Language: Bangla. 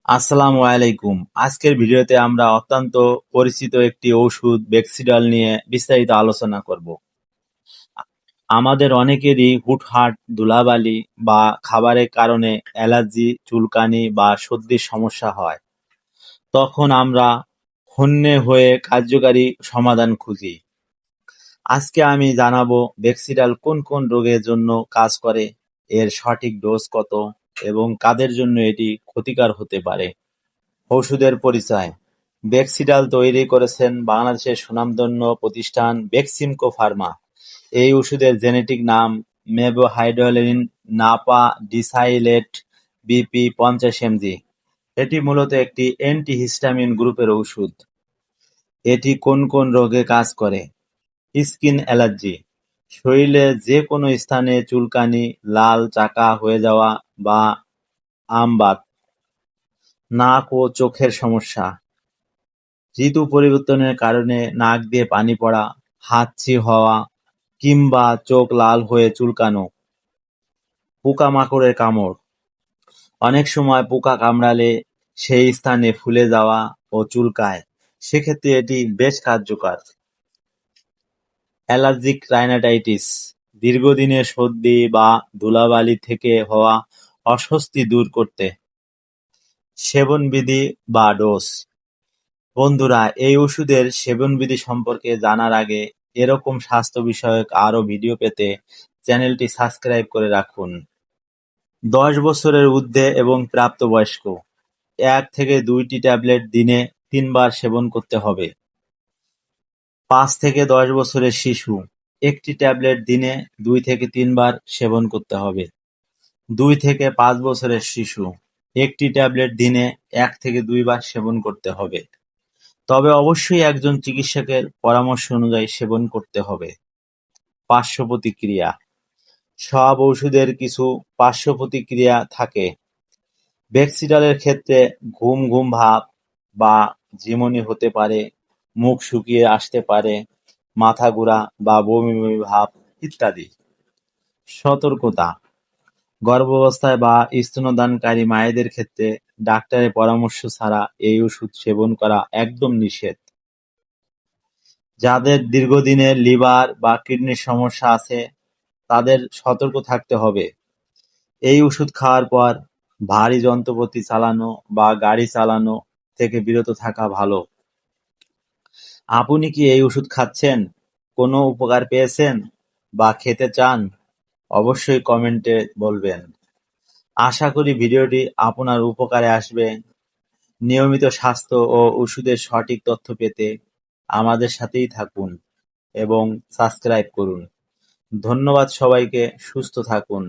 আসসালামু আলাইকুম। আজকের ভিডিওতে আমরা অত্যন্ত পরিচিত একটি ঔষধ বেক্সিডাল নিয়ে বিস্তারিত আলোচনা করব। আমাদের অনেকেরই হুটহাট ধুলাবালি বা খাবারের কারণে অ্যালার্জি, চুলকানি বা সর্দির সমস্যা হয়। তখন আমরা হন্যে হয়ে কার্যকারী সমাধান খুঁজি। আজকে আমি জানাবো বেক্সিডাল কোন কোন রোগের জন্য কাজ করে, এর সঠিক ডোজ কত এবং কাদের জন্য এটি ক্ষতিকর হতে পারে। ওষুধের পরিচয়: বেক্সিডাল তৈরি করেছেন বাংলাদেশের স্বনামধন্য প্রতিষ্ঠান বেক্সিমকো ফার্মা। এই ওষুধের জেনেটিক নাম মেবোহাইড্রোলিন নাপা ডিসাইলেট বিপি 50 mg। এটি মূলত একটি অ্যান্টিহিস্টামিন গ্রুপের ওষুধ। এটি কোন কোন রোগে কাজ করে? স্কিন অ্যালার্জি: শরীরে যে কোনো স্থানে চুলকানি, লাল চাকা হয়ে যাওয়া বা আমবাত। নাক ও চোখের সমস্যা: ঋতু পরিবর্তনের কারণে নাক দিয়ে পানি পড়া, হাঁচি হওয়া কিংবা চোখ লাল হয়ে চুলকানো। পোকামাকড়ের কামড়: অনেক সময় পোকা কামড়ালে সেই স্থানে ফুলে যাওয়া ও চুলকায়, সেক্ষেত্রে এটি বেশ কার্যকর। অ্যালার্জিক রাইনাইটিস: দীর্ঘদিনের সর্দি বা ধুলাবালি থেকে হওয়া অস্বস্তি দূর করতে। সেবনবিধি বা ডোজ: বন্ধুরা, এই ওষুধের সেবনবিধি সম্পর্কে জানার আগে এরকম স্বাস্থ্য বিষয়ক আরও ভিডিও পেতে চ্যানেলটি সাবস্ক্রাইব করে রাখুন। 10 বছরের ঊর্ধ্বে এবং প্রাপ্তবয়স্ক 1 থেকে 2টি ট্যাবলেট দিনে 3 বার সেবন করতে হবে। 5 থেকে 10 বছরের শিশু 1টি ট্যাবলেট দিনে 2 থেকে 3 বার সেবন করতে হবে। 2 থেকে 5 বছরের শিশু 1টি ট্যাবলেট দিনে 1 থেকে 2 বার সেবন করতে হবে। তবে অবশ্যই একজন চিকিৎসকের পরামর্শ অনুযায়ী সেবন করতে হবে। পার্শ্ব প্রতিক্রিয়া: সব ওষুধের কিছু পার্শ্ব প্রতিক্রিয়া থাকে। বেক্সিডালের ক্ষেত্রে ঘুম ঘুম ভাব বা ঝিমুনি হতে পারে, মুখ শুকিয়ে আসতে পারে, মাথা ঘোরা বা বমি বমি ভাব ইত্যাদি। সতর্কতা: গর্ভাবস্থায় বা স্তন্যদানকারী মায়েদের ক্ষেত্রে ডাক্তারের পরামর্শ ছাড়া এই ওষুধ সেবন করা একদম নিষেধ। যাদের দীর্ঘদিনের লিভার বা কিডনির সমস্যা আছে তাদের সতর্ক থাকতে হবে। এই ওষুধ খাওয়ার পর ভারী যন্ত্রপাতি চালানো বা গাড়ি চালানো থেকে বিরত থাকা ভালো। আপনি কি এই ওষুধ খাচ্ছেন, কোনো উপকার পেয়েছেন বা খেতে চান? অবশ্যই কমেন্টে বলবেন। আশা করি ভিডিওটি আপনার উপকারে আসবে। নিয়মিত স্বাস্থ্য ও ওষুধের সঠিক তথ্য পেতে আমাদের সাথেই থাকুন এবং সাবস্ক্রাইব করুন। ধন্যবাদ সবাইকে। সুস্থ থাকুন।